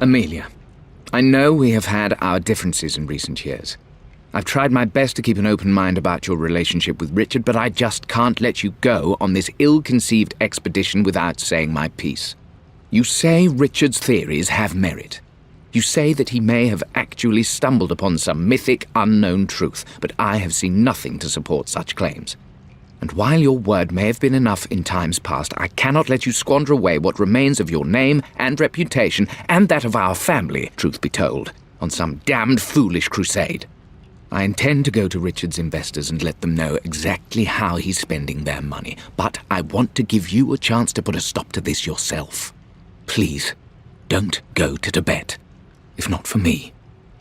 Amelia, I know we have had our differences in recent years. I've tried my best to keep an open mind about your relationship with Richard, but I just can't let you go on this ill-conceived expedition without saying my piece. You say Richard's theories have merit. You say that he may have actually stumbled upon some mythic, unknown truth, but I have seen nothing to support such claims. And while your word may have been enough in times past, I cannot let you squander away what remains of your name and reputation, and that of our family, truth be told, on some damned foolish crusade. I intend to go to Richard's investors and let them know exactly how he's spending their money, but I want to give you a chance to put a stop to this yourself. Please, don't go to Tibet. If not for me,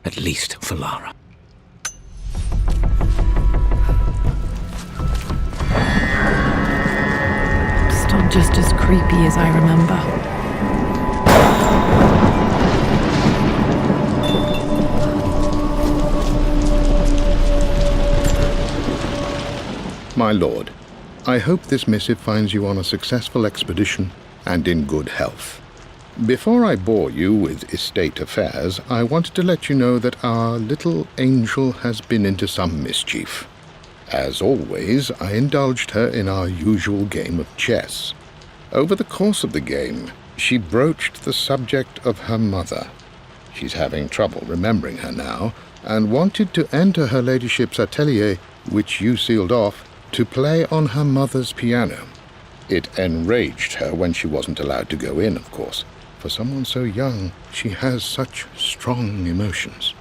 at least for Lara. Still just as creepy as I remember. My lord, I hope this missive finds you on a successful expedition and in good health. Before I bore you with estate affairs, I wanted to let you know that our little angel has been into some mischief. As always, I indulged her in our usual game of chess. Over the course of the game, she broached the subject of her mother. She's having trouble remembering her now, and wanted to enter her ladyship's atelier, which you sealed off, to play on her mother's piano. It enraged her when she wasn't allowed to go in, of course. For someone so young, she has such strong emotions.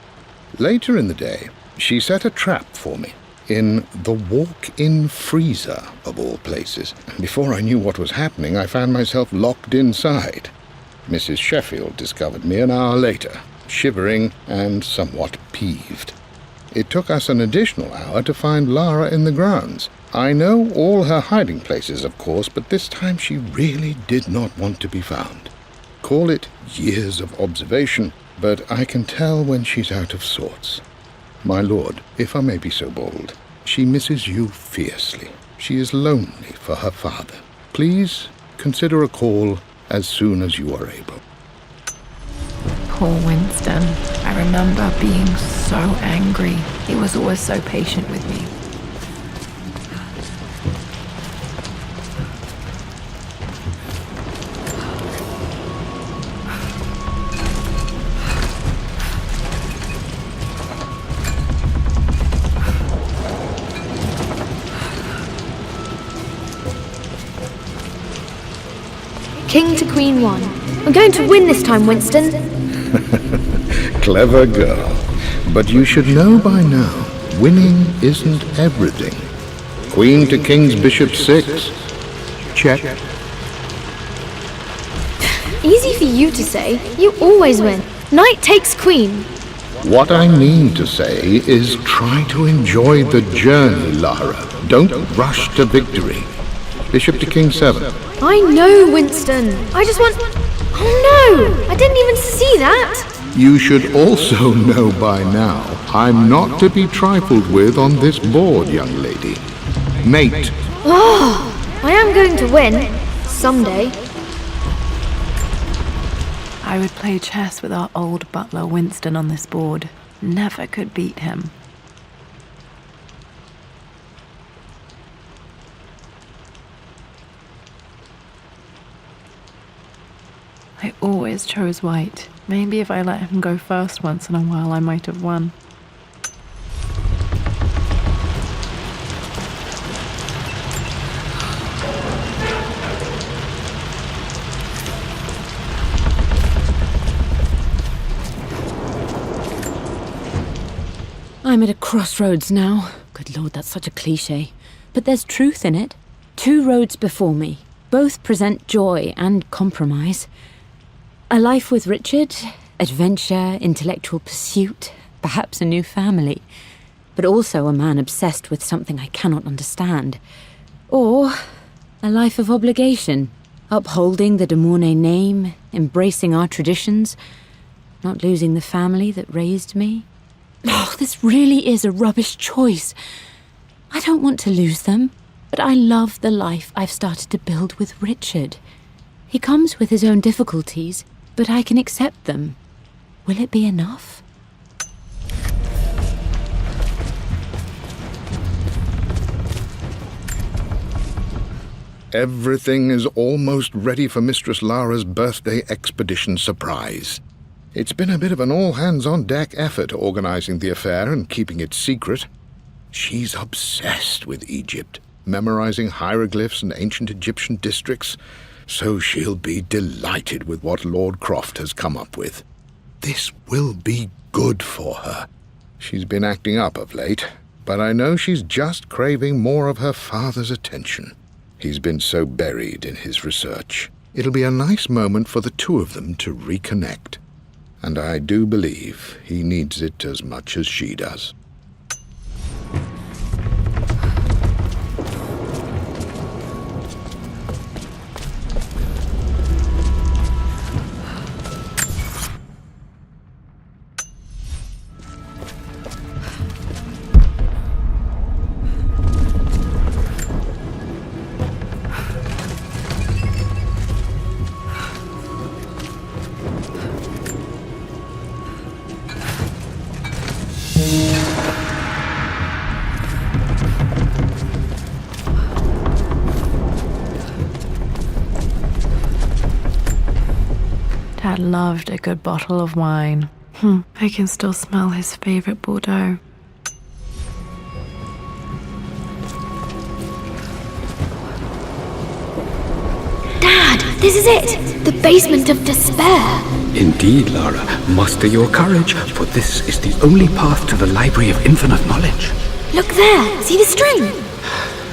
Later in the day, she set a trap for me in the walk-in freezer, of all places. Before I knew what was happening, I found myself locked inside. Mrs. Sheffield discovered me an hour later, shivering and somewhat peeved. It took us an additional hour to find Lara in the grounds. I know all her hiding places, of course, but this time she really did not want to be found. Call it years of observation, but I can tell when she's out of sorts. My lord, if I may be so bold, she misses you fiercely. She is lonely for her father. Please consider a call as soon as you are able. Poor Winston. I remember being so angry. He was always so patient with me. King to Queen 1. I'm going to win this time, Winston. Clever girl. But you should know by now, winning isn't everything. Queen to King's Bishop 6. Check. Easy for you to say. You always win. Knight takes queen. What I mean to say is try to enjoy the journey, Lara. Don't rush to victory. Bishop to King 7. I know, Winston. I just want... Oh no! I didn't even see that! You should also know by now, I'm not to be trifled with on this board, young lady. Mate. Oh, I am going to win. Someday. I would play chess with our old butler Winston on this board. Never could beat him. I always chose white. Maybe if I let him go first once in a while, I might have won. I'm at a crossroads now. Good Lord, that's such a cliché. But there's truth in it. 2 roads before me. Both present joy and compromise. A life with Richard, adventure, intellectual pursuit, perhaps a new family. But also a man obsessed with something I cannot understand. Or a life of obligation, upholding the de Mornay name, embracing our traditions, not losing the family that raised me. Oh, this really is a rubbish choice. I don't want to lose them, but I love the life I've started to build with Richard. He comes with his own difficulties, but I can accept them. Will it be enough? Everything is almost ready for Mistress Lara's birthday expedition surprise. It's been a bit of an all-hands-on-deck effort organizing the affair and keeping it secret. She's obsessed with Egypt, memorizing hieroglyphs and ancient Egyptian districts, so she'll be delighted with what Lord Croft has come up with. This will be good for her. She's been acting up of late, but I know she's just craving more of her father's attention. He's been so buried in his research. It'll be a nice moment for the two of them to reconnect. And I do believe he needs it as much as she does. Dad loved a good bottle of wine. I can still smell his favorite Bordeaux. Dad, this is it! The basement of despair! Indeed, Lara. Muster your courage, for this is the only path to the Library of Infinite Knowledge. Look there! See the string?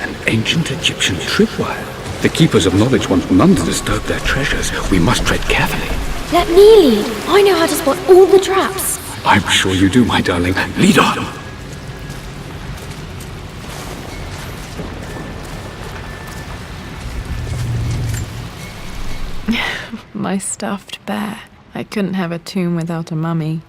An ancient Egyptian tripwire. The Keepers of Knowledge want none to disturb their treasures. We must tread carefully. Let me lead. I know how to spot all the traps. I'm sure you do, my darling. Lead on! My stuffed bear. I couldn't have a tomb without a mummy.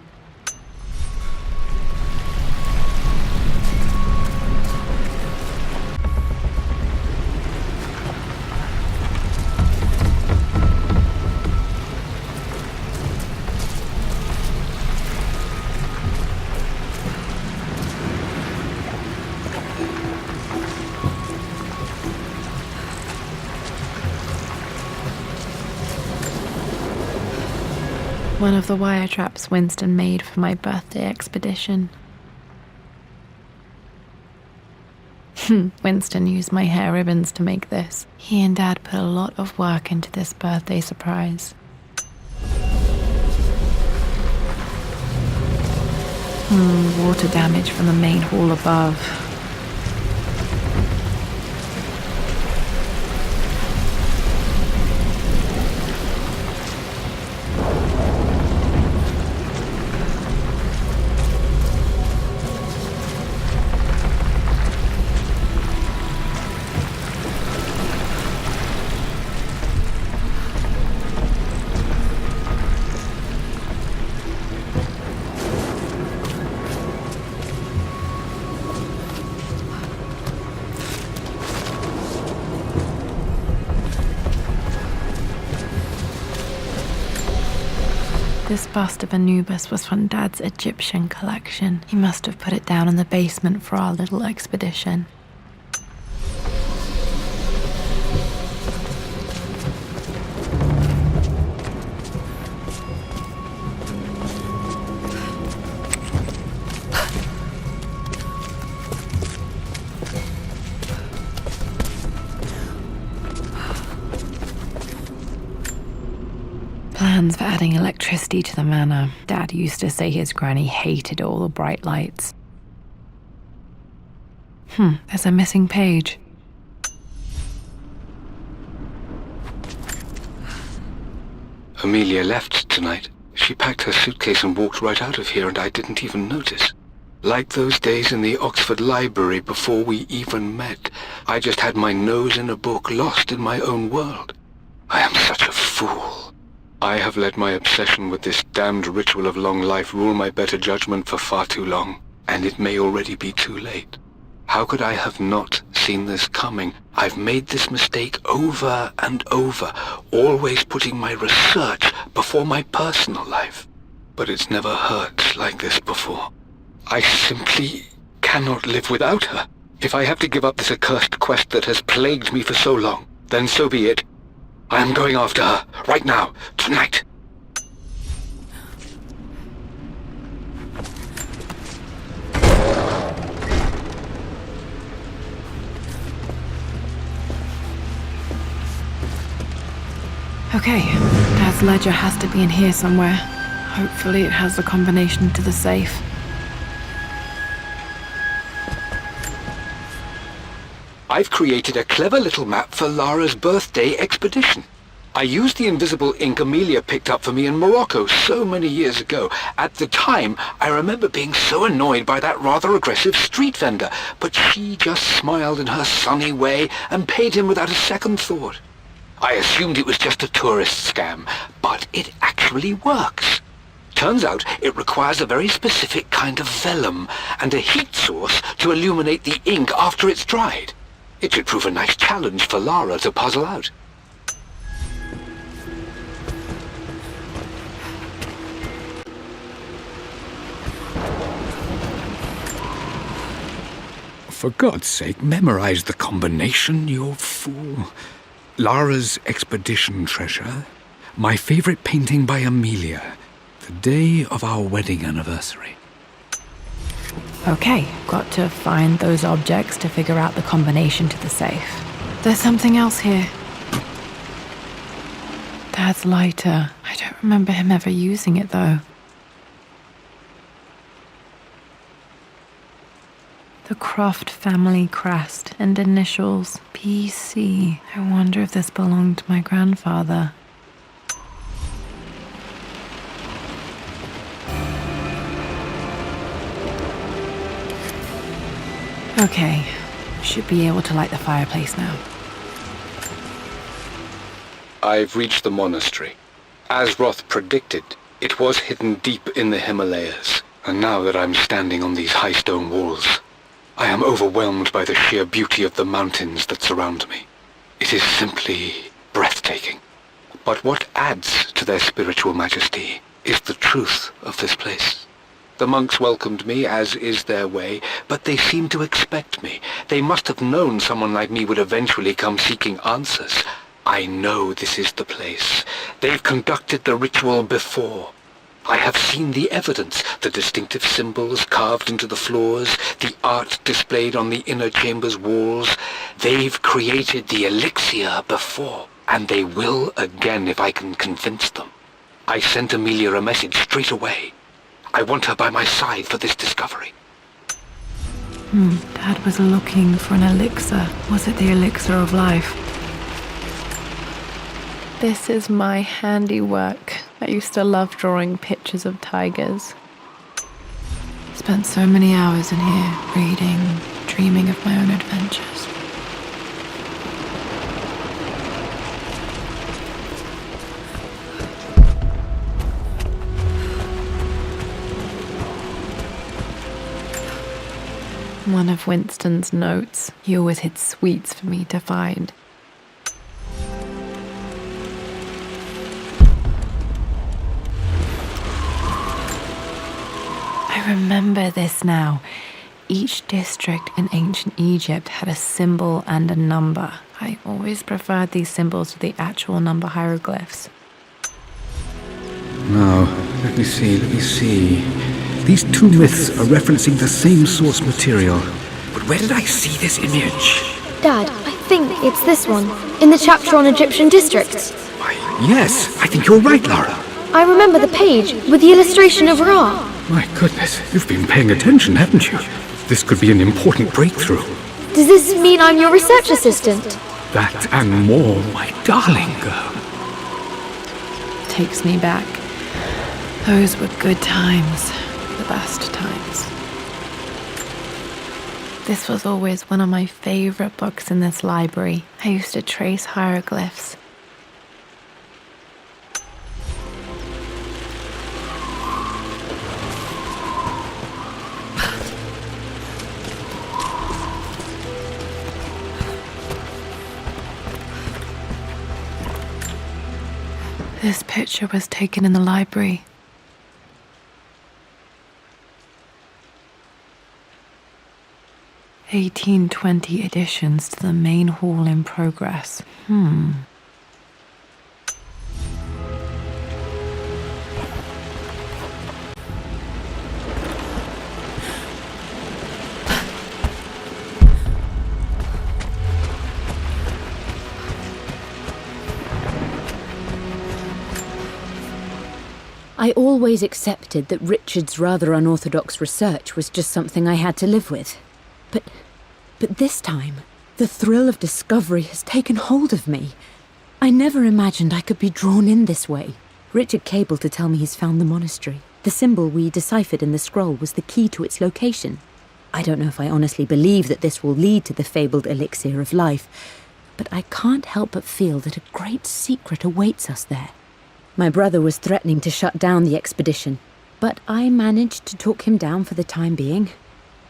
One of the wire traps Winston made for my birthday expedition. Winston used my hair ribbons to make this. He and Dad put a lot of work into this birthday surprise. Water damage from the main hall above. This bust of Anubis was from Dad's Egyptian collection. He must have put it down in the basement for our little expedition. Plans for adding electricity to the manor. Dad used to say his granny hated all the bright lights. There's a missing page. Amelia left tonight. She packed her suitcase and walked right out of here, and I didn't even notice. Like those days in the Oxford Library before we even met. I just had my nose in a book, lost in my own world. I am such a fool. I have let my obsession with this damned ritual of long life rule my better judgment for far too long, and it may already be too late. How could I have not seen this coming? I've made this mistake over and over, always putting my research before my personal life. but it's never hurt like this before. I simply cannot live without her. If I have to give up this accursed quest that has plagued me for so long, then so be it. I am going after her, right now, tonight. Okay, Dad's ledger has to be in here somewhere. Hopefully it has the combination to the safe. I've created a clever little map for Lara's birthday expedition. I used the invisible ink Amelia picked up for me in Morocco so many years ago. At the time, I remember being so annoyed by that rather aggressive street vendor, but she just smiled in her sunny way and paid him without a second thought. I assumed it was just a tourist scam, but it actually works. Turns out it requires a very specific kind of vellum and a heat source to illuminate the ink after it's dried. It should prove a nice challenge for Lara to puzzle out. For God's sake, memorize the combination, you fool. Lara's expedition treasure, my favorite painting by Amelia, the day of our wedding anniversary. Okay, got to find those objects to figure out the combination to the safe. There's something else here. Dad's lighter. I don't remember him ever using it though. The Croft family crest and initials PC. I wonder if this belonged to my grandfather. Okay, should be able to light the fireplace now. I've reached the monastery. As Roth predicted, it was hidden deep in the Himalayas, and now that I'm standing on these high stone walls, I am overwhelmed by the sheer beauty of the mountains that surround me. It is simply breathtaking. But what adds to their spiritual majesty is the truth of this place. The monks welcomed me, as is their way, but they seemed to expect me. They must have known someone like me would eventually come seeking answers. I know this is the place. They've conducted the ritual before. I have seen the evidence, the distinctive symbols carved into the floors, the art displayed on the inner chamber's walls. They've created the elixir before, and they will again if I can convince them. I sent Amelia a message straight away. I want her by my side for this discovery. Dad was looking for an elixir. Was it the elixir of life? This is my handiwork. I used to love drawing pictures of tigers. Spent so many hours in here, reading, dreaming of my own adventures. One of Winston's notes. He always hid sweets for me to find. I remember this now. Each district in ancient Egypt had a symbol and a number. I always preferred these symbols to the actual number hieroglyphs. Now, let me see. These two myths are referencing the same source material. But where did I see this image? Dad, I think it's this one, in the chapter on Egyptian districts. Why, yes, I think you're right, Lara. I remember the page with the illustration of Ra. My goodness, you've been paying attention, haven't you? This could be an important breakthrough. Does this mean I'm your research assistant? That and more, my darling girl. Takes me back. Those were good times. The best times. This was always one of my favorite books in this library. I used to trace hieroglyphs. This picture was taken in the library. 1820 additions to the main hall in progress. I always accepted that Richard's rather unorthodox research was just something I had to live with. But this time, the thrill of discovery has taken hold of me. I never imagined I could be drawn in this way. Richard cabled to tell me he's found the monastery. The symbol we deciphered in the scroll was the key to its location. I don't know if I honestly believe that this will lead to the fabled elixir of life, but I can't help but feel that a great secret awaits us there. My brother was threatening to shut down the expedition, but I managed to talk him down for the time being.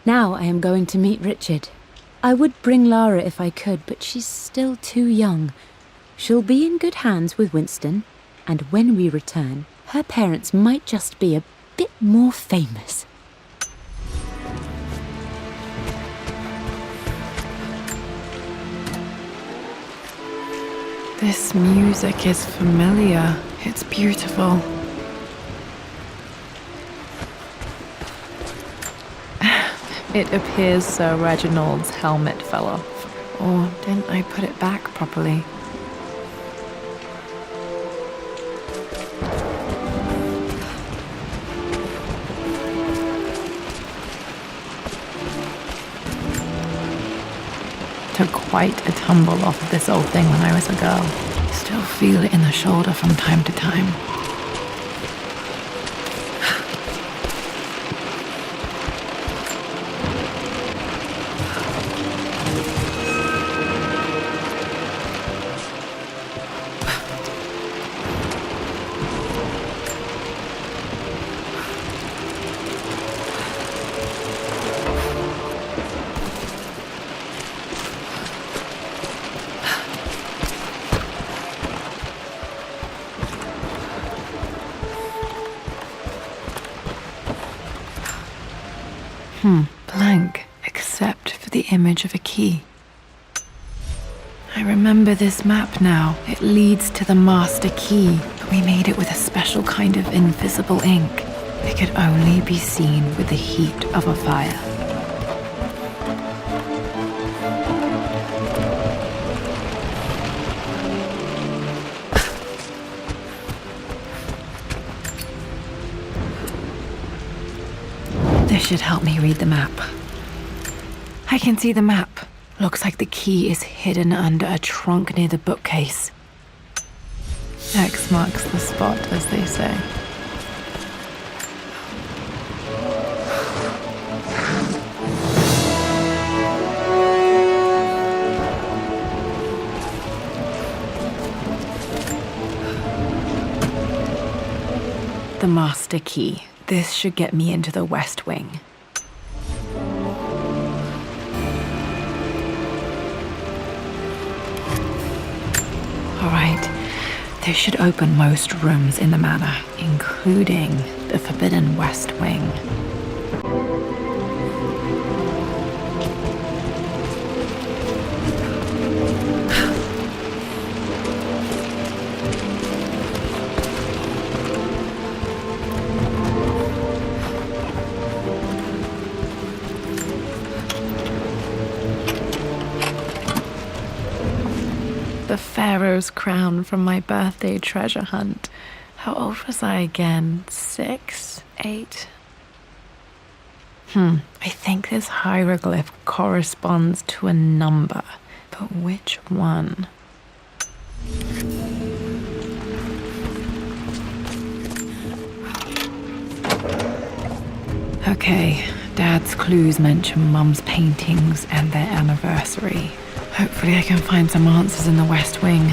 Now I am going to meet Richard. I would bring Lara if I could, but she's still too young. She'll be in good hands with Winston, and when we return, her parents might just be a bit more famous. This music is familiar. It's beautiful. It appears Sir Reginald's helmet fell off. Or didn't I put it back properly? Took quite a tumble off of this old thing when I was a girl. Still feel it in the shoulder from time to time. Blank, except for the image of a key. I remember this map now. It leads to the master key, but we made it with a special kind of invisible ink. It could only be seen with the heat of a fire. This should help me read the map. I can see the map. Looks like the key is hidden under a trunk near the bookcase. X marks the spot, as they say. The master key. This should get me into the West Wing. Alright, this should open most rooms in the manor, including the Forbidden West Wing. The Pharaoh's crown from my birthday treasure hunt. How old was I again? 6? 8? I think this hieroglyph corresponds to a number, but which one? Okay, Dad's clues mention Mum's paintings and their anniversary. Hopefully I can find some answers in the West Wing.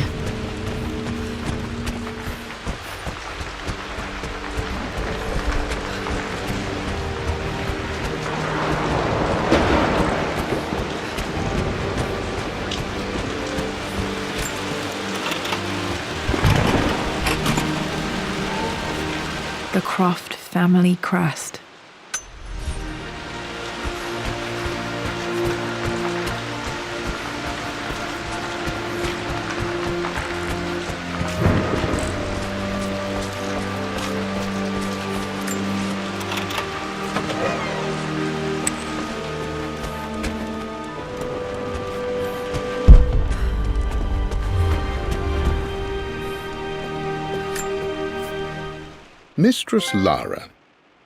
The Croft family crest. Mistress Lara,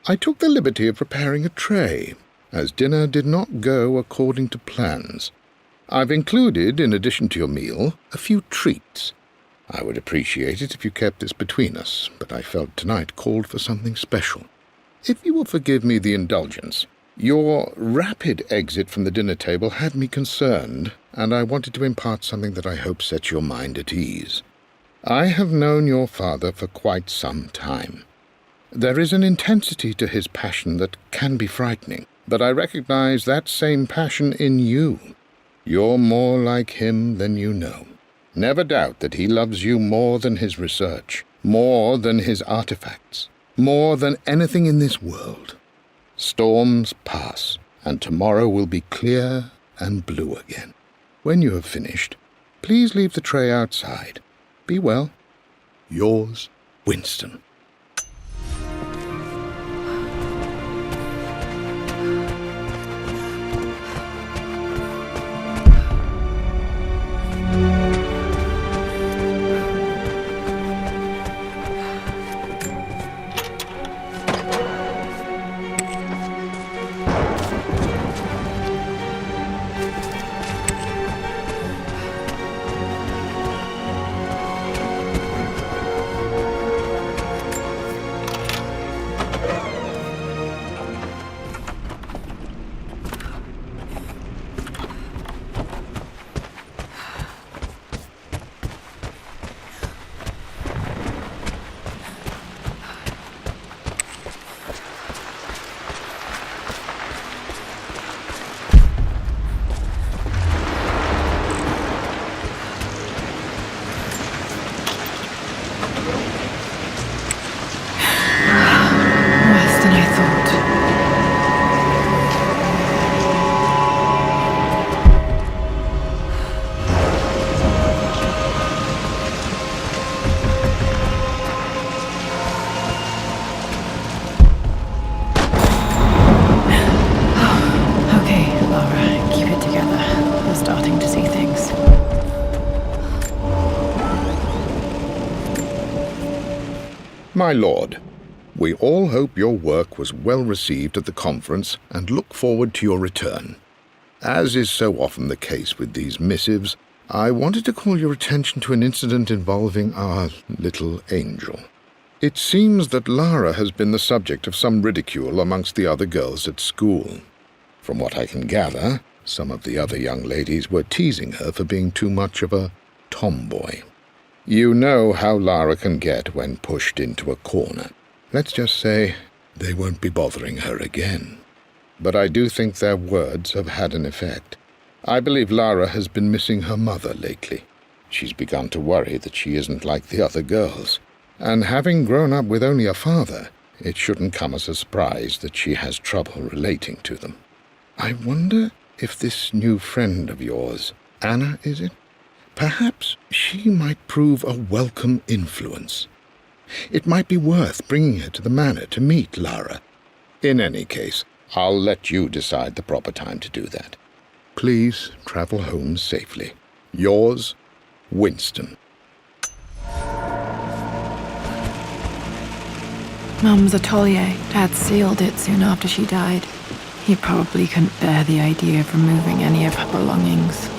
I took the liberty of preparing a tray, as dinner did not go according to plans. I've included, in addition to your meal, a few treats. I would appreciate it if you kept this between us, but I felt tonight called for something special. If you will forgive me the indulgence, your rapid exit from the dinner table had me concerned, and I wanted to impart something that I hope sets your mind at ease. I have known your father for quite some time. There is an intensity to his passion that can be frightening, but I recognize that same passion in you. You're more like him than you know. Never doubt that he loves you more than his research, more than his artifacts, more than anything in this world. Storms pass, and tomorrow will be clear and blue again. When you have finished, please leave the tray outside. Be well. Yours, Winston. My lord, we all hope your work was well received at the conference and look forward to your return. As is so often the case with these missives, I wanted to call your attention to an incident involving our little angel. It seems that Lara has been the subject of some ridicule amongst the other girls at school. From what I can gather, some of the other young ladies were teasing her for being too much of a tomboy. You know how Lara can get when pushed into a corner. Let's just say they won't be bothering her again. But I do think their words have had an effect. I believe Lara has been missing her mother lately. She's begun to worry that she isn't like the other girls. And having grown up with only a father, it shouldn't come as a surprise that she has trouble relating to them. I wonder if this new friend of yours, Anna, is it? Perhaps she might prove a welcome influence. It might be worth bringing her to the manor to meet Lara. In any case, I'll let you decide the proper time to do that. Please travel home safely. Yours, Winston. Mum's atelier. Dad sealed it soon after she died. He probably couldn't bear the idea of removing any of her belongings.